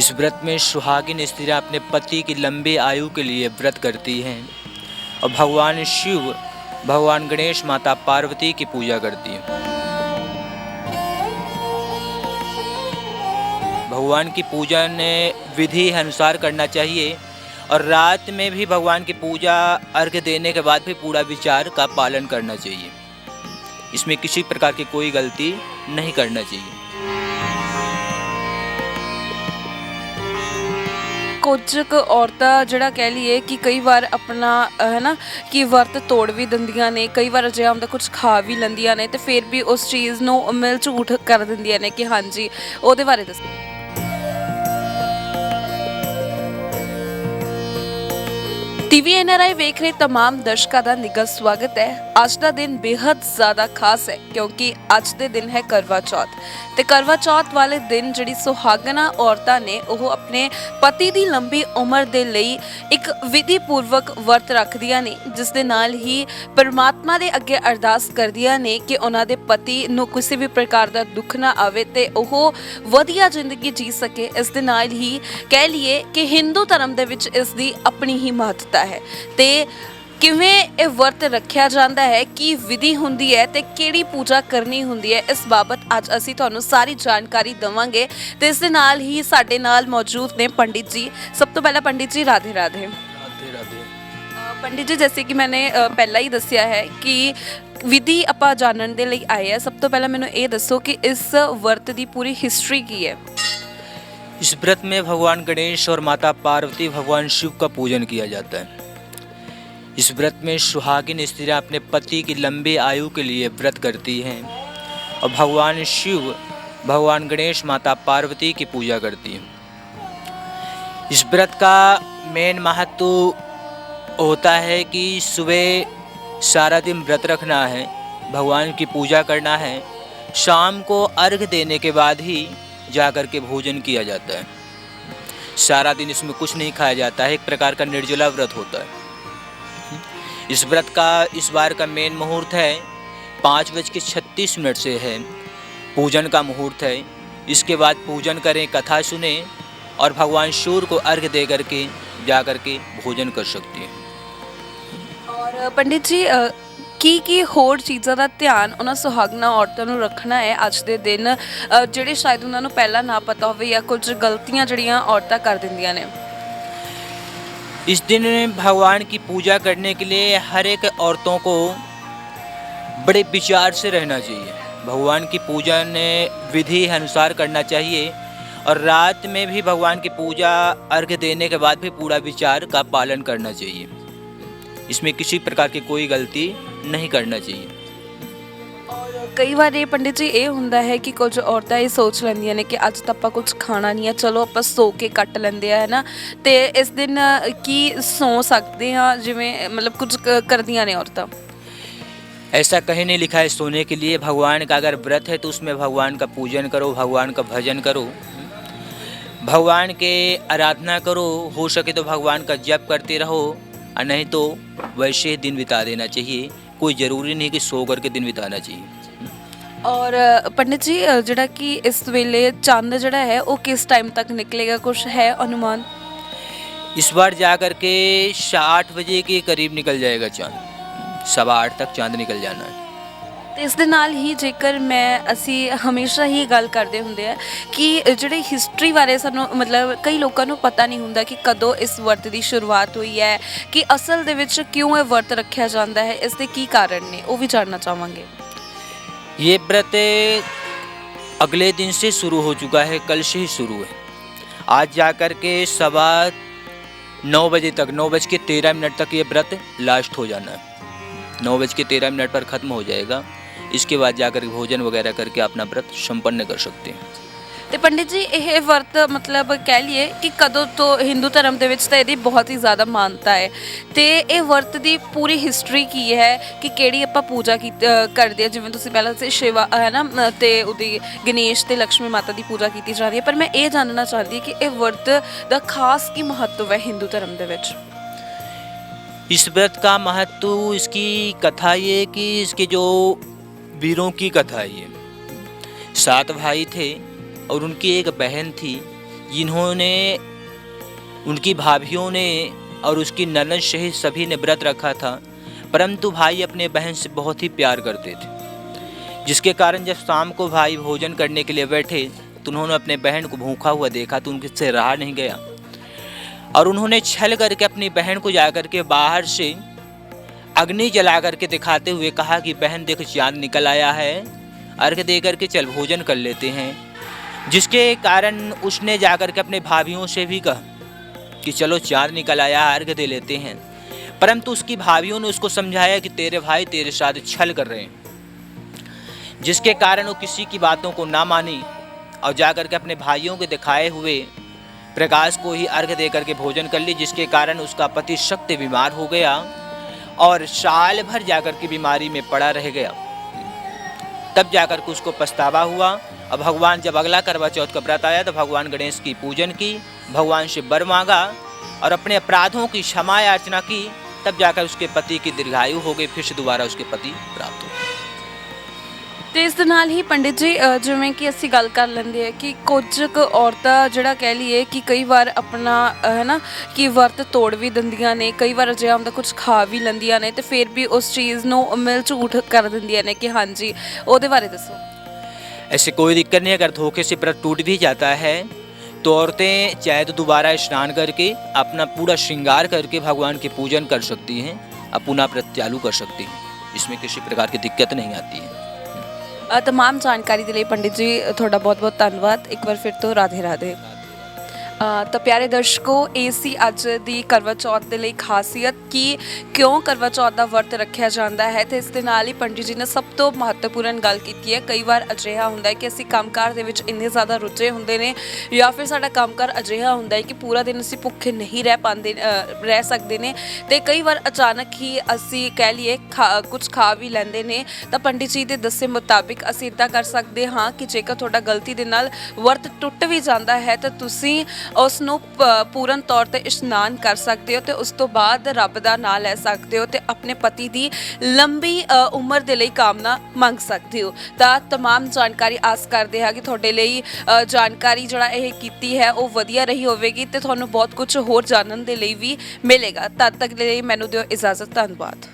इस व्रत में सुहागिन स्त्रियां अपने पति की लंबी आयु के लिए व्रत करती हैं और भगवान शिव, भगवान गणेश, माता पार्वती की पूजा करती हैं। भगवान की पूजन विधि अनुसार करना चाहिए और रात में भी भगवान की पूजा अर्घ्य देने के बाद भी पूरा विचार का पालन करना चाहिए। इसमें किसी प्रकार की कोई गलती नहीं करना चाहिए। ਕੁਝ ਕੁ ਔਰਤਾਂ ਜਿਹੜਾ ਕਹਿ ਲਈਏ ਕਿ ਕਈ ਵਾਰ ਆਪਣਾ ਹੈ ਨਾ ਕਿ ਵਰਤ ਤੋੜ ਵੀ ਦਿੰਦੀਆਂ ਨੇ, ਕਈ ਵਾਰ ਅਜਿਹਾ ਹੁੰਦਾ ਕੁਝ ਖਾ ਵੀ ਲੈਂਦੀਆਂ ਨੇ ਤੇ ਫਿਰ ਵੀ ਉਸ ਚੀਜ਼ ਨੂੰ ਮਿਲ ਝੂਠ ਕਰ ਦਿੰਦੀਆਂ ਨੇ ਕਿ ਹਾਂਜੀ, ਉਹਦੇ ਬਾਰੇ ਦੱਸੋ। ਟੀਵੀ ਐਨਆਰਆਈ ਵੇਖ ਰਹੇ तमाम ਦਰਸ਼ਕਾਂ ਦਾ ਨਿੱਘਾ ਸਵਾਗਤ ਹੈ। ਅੱਜ ਦਾ ਦਿਨ ਬੇहद ਜ਼ਿਆਦਾ ਖਾਸ ਹੈ ਕਿਉਂਕਿ ਅੱਜ ਦੇ ਦਿਨ ਹੈ ਕਰਵਾ ਚੌਥ ਤੇ ਕਰਵਾ ਚੌਥ ਵਾਲੇ ਦਿਨ ਜਿਹੜੀ ਸੁਹਾਗਣਾ ਔਰਤਾਂ ਨੇ ਉਹ ਆਪਣੇ ਪਤੀ ਦੀ ਲੰਬੀ ਉਮਰ ਦੇ ਲਈ ਇੱਕ ਵਿਧੀ ਪੂਰਵਕ ਵਰਤ ਰੱਖਦੀਆਂ ਨੇ, ਜਿਸ ਦੇ ਨਾਲ ਹੀ ਪਰਮਾਤਮਾ ਦੇ ਅੱਗੇ ਅਰਦਾਸ ਕਰਦੀਆਂ ਨੇ ਕਿ ਉਹਨਾਂ ਦੇ ਪਤੀ ਨੂੰ ਕਿਸੇ ਵੀ ਪ੍ਰਕਾਰ ਦਾ ਦੁੱਖ ਨਾ ਆਵੇ ਤੇ ਉਹ ਵਧੀਆ ਜ਼ਿੰਦਗੀ ਜੀ ਸਕੇ। ਇਸ ਦੇ ਨਾਲ ਹੀ ਕਹਿ ਲਈਏ ਕਿ ਹਿੰਦੂ ਧਰਮ ਦੇ ਵਿੱਚ ਇਸ ਦੀ ਆਪਣੀ ਹੀ ਮਹੱਤਤਾ ਹੈ ਤੇ ਕਿਵੇਂ ਇਹ ਵਰਤ ਰੱਖਿਆ ਜਾਂਦਾ ਹੈ, ਕੀ ਵਿਧੀ ਹੁੰਦੀ ਹੈ ਤੇ ਕਿਹੜੀ ਪੂਜਾ ਕਰਨੀ ਹੁੰਦੀ ਹੈ, ਇਸ ਬਾਬਤ ਅੱਜ ਅਸੀਂ ਤੁਹਾਨੂੰ ਸਾਰੀ ਜਾਣਕਾਰੀ ਦੇਵਾਂਗੇ ਤੇ ਇਸ ਦੇ ਨਾਲ ਹੀ ਸਾਡੇ ਨਾਲ ਮੌਜੂਦ ਨੇ ਪੰਡਿਤ ਜੀ। ਸਭ ਤੋਂ ਪਹਿਲਾਂ ਪੰਡਿਤ ਜੀ ਰਾਧੇ ਰਾਧੇ। राधे राधे। पंडित जी, जैसे कि मैंने पहला ही दसिया है कि विधि ਆਪਾਂ ਜਾਣਨ ਦੇ ਲਈ ਆਏ ਆ, ਸਭ ਤੋਂ ਪਹਿਲਾਂ ਮੈਨੂੰ ਇਹ ਦੱਸੋ ਕਿ ਇਸ ਵਰਤ ਦੀ ਪੂਰੀ ਹਿਸਟਰੀ ਕੀ ਹੈ। इस व्रत में भगवान गणेश और माता पार्वती, भगवान शिव का पूजन किया जाता है। इस व्रत में सुहागिन स्त्रियां अपने पति की लंबी आयु के लिए व्रत करती हैं और भगवान शिव, भगवान गणेश, माता पार्वती की पूजा करती हैं। इस व्रत का मेन महत्व होता है कि सुबह सारा दिन व्रत रखना है, भगवान की पूजा करना है, शाम को अर्घ्य देने के बाद ही जा कर के भोजन किया जाता है। सारा दिन इसमें कुछ नहीं खाया जाता है, एक प्रकार का निर्जला व्रत होता है। इस व्रत का इस बार का मेन मुहूर्त है 5:36 से है, पूजन का मुहूर्त है। इसके बाद पूजन करें, कथा सुने और भगवान सूर्य को अर्घ्य दे करके जा करके भोजन कर सकते हैं। और पंडित जी, ਕੀ ਹੋਰ ਚੀਜ਼ਾਂ ਦਾ ਧਿਆਨ ਉਹਨਾਂ ਸੁਹਾਗਣਾ ਔਰਤਾਂ ਨੂੰ ਰੱਖਣਾ ਹੈ ਅੱਜ ਦੇ ਦਿਨ, ਜਿਹੜੇ ਸ਼ਾਇਦ ਉਹਨਾਂ ਨੂੰ ਪਹਿਲਾਂ ਨਾ ਪਤਾ ਹੋਵੇ ਜਾਂ ਕੁਝ ਗਲਤੀਆਂ ਜਿਹੜੀਆਂ ਔਰਤਾਂ ਕਰ ਦਿੰਦੀਆਂ ਨੇ। इस दिन भगवान की पूजा करने के लिए हर एक औरतों को बड़े विचार से रहना चाहिए। भगवान की पूजन विधि अनुसार करना चाहिए और रात में भी भगवान की पूजा अर्घ्य देने के बाद भी पूरा विचार का पालन करना चाहिए। इसमें किसी प्रकार की कोई गलती नहीं करना चाहिए। ਔਰ ਕਈ ਵਾਰ ਇਹ ਪੰਡਿਤ ਜੀ ਇਹ ਹੁੰਦਾ ਹੈ ਕਿ ਕੁਝ ਔਰਤਾਂ ਇਹ ਸੋਚ ਲੈਂਦੀਆਂ ਨੇ ਕਿ ਅੱਜ ਤਾਂ ਆਪਾਂ ਕੁਝ ਖਾਣਾ ਨਹੀਂ ਹੈ, ਚਲੋ ਆਪਾਂ ਸੋ ਕੇ ਕੱਟ ਲੈਂਦੇ ਆ, ਹੈ ਨਾ, ਤੇ ਇਸ ਦਿਨ ਕੀ ਸੌ ਸਕਦੇ ਹਾਂ, ਜਿਵੇਂ ਮਤਲਬ ਕੁਝ ਕਰਦੀਆਂ ਨੇ ਔਰਤਾਂ। ऐसा कहीं नहीं लिखा है सोने के लिए। भगवान का अगर व्रत है तो उसमें भगवान का पूजन करो, भगवान का भजन करो, भगवान के आराधना करो, हो सके तो भगवान का जप करते रहो और नहीं तो वैसे ही दिन बिता देना चाहिए। कोई ज़रूरी नहीं कि सो करके दिन बिताना चाहिए। ਔਰ ਪੰਡਿਤ ਜੀ, ਜਿਹੜਾ ਕਿ ਇਸ ਵੇਲੇ ਚੰਦ ਜਿਹੜਾ ਹੈ ਉਹ ਕਿਸ ਟਾਈਮ ਤੱਕ ਨਿਕਲੇਗਾ, ਕੁਛ ਹੈ ਅਨੁਮਾਨ? इस बार जा कर के 8 बजे के करीब निकल जाएगा चाँद, 8:15 तक चाँद निकल जाना है। ਤੇ ਇਸ ਦੇ ਨਾਲ ਹੀ ਜੇਕਰ ਅਸੀਂ ਹਮੇਸ਼ਾ ਹੀ ਗੱਲ ਕਰਦੇ ਹੁੰਦੇ ਆ ਕਿ ਜਿਹੜੀ ਹਿਸਟਰੀ ਬਾਰੇ ਸਾਨੂੰ ਮਤਲਬ ਕਈ ਲੋਕਾਂ ਨੂੰ ਪਤਾ ਨਹੀਂ ਹੁੰਦਾ ਕਿ ਕਦੋਂ ਇਸ ਵਰਤ ਦੀ ਸ਼ੁਰੂਆਤ ਹੋਈ ਹੈ, ਕਿ ਅਸਲ ਦੇ ਵਿੱਚ ਕਿਉਂ ਇਹ ਵਰਤ ਰੱਖਿਆ ਜਾਂਦਾ ਹੈ, ਇਸ ਦੇ ਕੀ ਕਾਰਨ ਨੇ, ਉਹ ਵੀ ਜਾਣਨਾ ਚਾਹਾਂਗੇ। ये व्रत अगले दिन से शुरू हो चुका है, कल से ही शुरू है। आज जा कर के 9:15 बजे तक, 9:13 तक ये व्रत लास्ट हो जाना है। 9:13 पर ख़त्म हो जाएगा। इसके बाद जाकर भोजन वगैरह करके अपना व्रत संपन्न कर सकते हैं। ਤੇ ਪੰਡਿਤ ਜੀ, ਇਹ ਵਰਤ ਮਤਲਬ ਕਹਿ ਲਈਏ ਕਿ ਕਦੋਂ ਤੋਂ ਹਿੰਦੂ ਧਰਮ ਦੇ ਵਿੱਚ ਤਾਂ ਇਹਦੀ ਬਹੁਤ ਹੀ ਜ਼ਿਆਦਾ ਮਾਨਤਾ ਹੈ ਤੇ ਇਹ ਵਰਤ ਦੀ ਪੂਰੀ ਹਿਸਟਰੀ ਕੀ ਹੈ ਕਿ ਕਿਹੜੀ ਆਪਾਂ ਪੂਜਾ ਕਰਦੇ ਆ, ਜਿਵੇਂ ਤੁਸੀਂ ਪਹਿਲਾਂ ਦੱਸਿਆ ਸ਼ਿਵਾ ਹੈ ਨਾ, ਤੇ ਉਹਦੀ ਗਣੇਸ਼ ਤੇ ਲక్ష్ਮੀ ਮਾਤਾ ਦੀ ਪੂਜਾ ਕੀਤੀ ਜਾ ਰਹੀ ਹੈ, ਪਰ ਮੈਂ ਇਹ ਜਾਣਨਾ ਚਾਹੁੰਦੀ ਹਾਂ ਕਿ ਇਹ ਵਰਤ ਦਾ ਖਾਸ ਕੀ ਮਹੱਤਵ ਹੈ ਹਿੰਦੂ ਧਰਮ ਦੇ ਵਿੱਚ। इस व्रत का महत्व, इसकी कथा ये कि इसके जो वीरों की कथा है, ये 7 भाई थे और उनकी एक बहन थी जिन्होंने उनकी भाभियों ने और उसकी ननद सहित सभी ने व्रत रखा था, परंतु भाई अपने बहन से बहुत ही प्यार करते थे, जिसके कारण जब शाम को भाई भोजन करने के लिए बैठे तो उन्होंने अपने बहन को भूखा हुआ देखा तो उनसे रहा नहीं गया और उन्होंने छल करके अपनी बहन को जाकर के बाहर से अग्नि जला करके दिखाते हुए कहा कि बहन देखो चांद निकल आया है, अर्घ दे करके चल भोजन कर लेते हैं। जिसके कारण उसने जाकर के अपने भाभियों से भी कहा कि चलो चांद निकल आया, अर्घ दे लेते हैं, परंतु उसकी भाभियों ने उसको समझाया कि तेरे भाई तेरे साथ छल कर रहे हैं, जिसके कारण वो किसी की बातों को ना मानी और जाकर के अपने भाइयों के दिखाए हुए प्रकाश को ही अर्घ दे करके भोजन कर ली, जिसके कारण उसका पति सख्त बीमार हो गया और साल भर जाकर के बीमारी में पड़ा रह गया। तब जाकर के उसको पछतावा हुआ और भगवान जब अगला करवा चौथ का व्रत आया तो भगवान गणेश की पूजन की, भगवान से वर मांगा और अपने अपराधों की क्षमा याचना की। तब जाकर उसके पति की दीर्घायु हो गई, फिर से दोबारा उसके पति प्राप्त हो गए। ਤੇ ਇਸ ਦੇ ਨਾਲ ਹੀ ਪੰਡਿਤ ਜੀ ਜਿਵੇਂ ਕਿ ਅਸੀਂ ਗੱਲ ਕਰ ਲੈਂਦੇ ਆ ਕਿ ਕੁਝ ਕੁ ਔਰਤਾਂ ਜਿਹੜਾ ਕਹਿ ਲਈਏ ਕਿ ਕਈ ਵਾਰ ਆਪਣਾ ਹੈ ਨਾ ਕਿ ਵਰਤ ਤੋੜ ਵੀ ਦਿੰਦੀਆਂ ਨੇ, ਕਈ ਵਾਰ ਅਜਿਹਾ ਹੁੰਦਾ ਕੁਝ ਖਾ ਵੀ ਲੈਂਦੀਆਂ ਨੇ ਤੇ ਫਿਰ ਵੀ ਉਸ ਚੀਜ਼ ਨੂੰ ਮਿਲ ਝੂਠ ਕਰ ਦਿੰਦੀਆਂ ਨੇ ਕਿ ਹਾਂਜੀ, ਉਹਦੇ ਬਾਰੇ ਦੱਸੋ। ऐसे कोई दिक्कत नहीं, अगर धोखे से व्रत टूट भी जाता है तो औरतें चाहे तो दोबारा स्नान करके अपना पूरा श्रृंगार करके भगवान की पूजन कर सकती हैं और पुनः व्रत चालू कर सकती हैं, इसमें किसी प्रकार की दिक्कत नहीं आती है। तमाम जानकारी के लिए पंडित जी ਤੁਹਾਡਾ ਬਹੁਤ-ਬਹੁਤ ਧੰਨਵਾਦ। ਇੱਕ ਵਾਰ ਫਿਰ ਤੋਂ ਰਾਧੇ ਰਾਧੇ। ਤਾਂ ਪਿਆਰੇ ਦਰਸ਼ਕੋ, ਇਹ ਸੀ ਅੱਜ ਦੀ ਕਰਵਾ ਚੌਥ ਦੇ ਲਈ ਖਾਸੀਅਤ ਕਿ ਕਿਉਂ ਕਰਵਾ ਚੌਥ ਦਾ ਵਰਤ ਰੱਖਿਆ ਜਾਂਦਾ ਹੈ ਤੇ ਇਸ ਦੇ ਨਾਲ ਹੀ ਪੰਡਿਤ ਜੀ ਨੇ ਸਭ ਤੋਂ ਮਹੱਤਵਪੂਰਨ ਗੱਲ ਕੀਤੀ ਹੈ। ਕਈ ਵਾਰ ਅਜਿਹਾ ਹੁੰਦਾ ਹੈ ਕਿ ਅਸੀਂ ਕੰਮਕਾਰ ਦੇ ਵਿੱਚ ਇੰਨੇ ਜ਼ਿਆਦਾ ਰੁੱਝੇ ਹੁੰਦੇ ਨੇ ਜਾਂ ਫਿਰ ਸਾਡਾ ਕੰਮਕਾਰ ਅਜਿਹਾ ਹੁੰਦਾ ਹੈ ਕਿ ਪੂਰਾ ਦਿਨ ਅਸੀਂ ਭੁੱਖੇ ਨਹੀਂ ਰਹਿ ਸਕਦੇ ਨੇ ਤੇ ਕਈ ਵਾਰ ਅਚਾਨਕ ਹੀ ਅਸੀਂ ਕਹਿ ਲਈਏ ਕੁਝ ਖਾ ਵੀ ਲੈਂਦੇ ਨੇ। ਤਾਂ ਪੰਡਿਤ ਜੀ ਦੇ ਦੱਸੇ ਮੁਤਾਬਿਕ ਅਸੀਂ ਇੱਦਾਂ ਕਰ ਸਕਦੇ ਹਾਂ ਕਿ ਜੇਕਰ ਤੁਹਾਡਾ ਗਲਤੀ ਦੇ ਨਾਲ ਵਰਤ ਟੁੱਟ ਵੀ ਜਾਂਦਾ ਹੈ ਤਾਂ ਤੁਸੀਂ ਉਸ ਨੂੰ ਪੂਰਨ ਤੌਰ ਤੇ ਇਸ਼ਨਾਨ ਕਰ ਸਕਦੇ ਹੋ ਤੇ ਉਸ ਤੋਂ ਬਾਅਦ ਰੱਬ ਦਾ ਨਾਮ ਲੈ ਸਕਦੇ ਹੋ ਤੇ ਆਪਣੇ ਪਤੀ ਦੀ ਲੰਬੀ ਉਮਰ ਦੇ ਲਈ ਕਾਮਨਾ ਮੰਗ ਸਕਦੇ ਹੋ। ਤਾਂ तमाम ਜਾਣਕਾਰੀ ਆਸ ਕਰਦੇ ਹਾਂ ਕਿ ਤੁਹਾਡੇ ਲਈ ਜਾਣਕਾਰੀ ਜਿਹੜਾ ਇਹ ਕੀਤੀ ਹੈ ਉਹ ਵਧੀਆ ਰਹੀ ਹੋਵੇਗੀ ਤੇ ਤੁਹਾਨੂੰ ਬਹੁਤ ਕੁਝ ਹੋਰ ਜਾਣਨ ਦੇ ਲਈ ਵੀ ਮਿਲੇਗਾ। ਤਦ ਤੱਕ ਲਈ ਮੈਨੂੰ ਦਿਓ ਇਜਾਜ਼ਤ। ਧੰਨਵਾਦ।